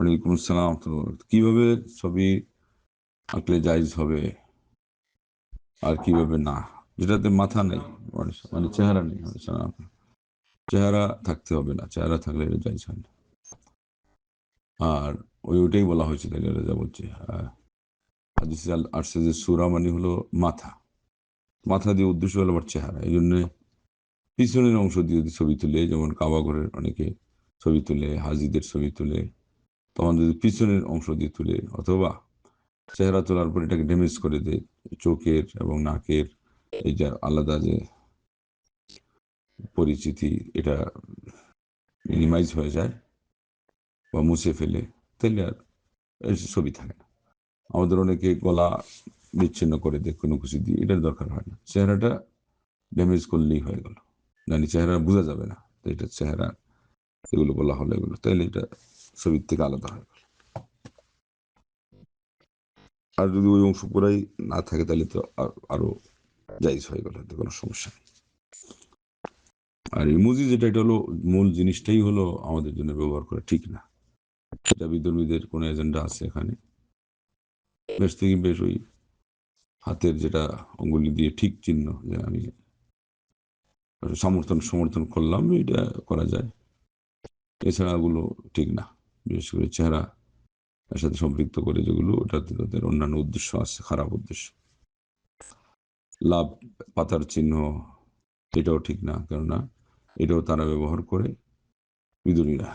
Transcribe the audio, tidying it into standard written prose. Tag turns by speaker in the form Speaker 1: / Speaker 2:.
Speaker 1: ওয়ালাইকুম আসসালাম। তো কিভাবে ছবি আঁকলে জায়েজ হবে আর কিভাবে না, যেটাতে মাথা নেই, মানে চেহারা নেই, চেহারা থাকতে হবে না, চেহারা থাকলে এটা জায়েজ হয় না। আর ওইটাই বলা হয়েছে, তাই যা বলছে হাদিসে আসছে যে সূরা মানে হলো মাথা, মাথা দিয়ে উদ্দেশ্য হলো আবার চেহারা। এই জন্য পিছনের অংশ দিয়ে যদি ছবি তুলে, যেমন কাবা ঘরের অনেকে ছবি তুলে, হাজিদের ছবি তুলে, তখন যদি পিছনের অংশ দিয়ে তুলে, অথবা চেহারা তোলার পর এটাকে ড্যামেজ করে দেয়, চোখের এবং নাকের এই যে আলাদা যে পরিচিতি, এটা মিনিমাইজ হয়ে যায় বা মুছে ফেলে, তাহলে আর এর ছবি থাকে না। আমাদের অনেকে গলা বিচ্ছিন্ন করে দেয় কোনো কিছু দিয়ে, এটার দরকার হয় না। চেহারাটা ড্যামেজ করলেই হয়ে গেল, জানি চেহারা বোঝা যাবে না, তো এটা চেহারা এগুলো বলা হলো এগুলো, তাহলে এটা ছবির থেকে আলাদা হয়ে গেল। আর যদি ওই অংশ পুরাই না থাকে, তাহলে তো আরো জায়জ হয়ে গেল, এতে কোনো সমস্যা নেই। আর ইমোজি যেটা, এটা হলো মূল জিনিসটাই হলো আমাদের জন্য ব্যবহার করা ঠিক না। এটা বিধর্মীদের কোনো এজেন্ডা আছে এখানে। বেশ থেকে বেশ ওই হাতের যেটা অঙ্গুলি দিয়ে ঠিক চিহ্ন, যে আমি সমর্থন করলাম, এটা করা যায়। এছাড়া ওগুলো ঠিক না। বিশেষ করে চেহারা এর সাথে সম্পৃক্ত করে যেগুলো, ওটাতে তাদের অন্যান্য উদ্দেশ্য আছে, খারাপ উদ্দেশ্য। লাভ পাতার চিহ্ন, এটাও ঠিক না, কেননা এটাও তারা ব্যবহার করে বিধর্মীরা।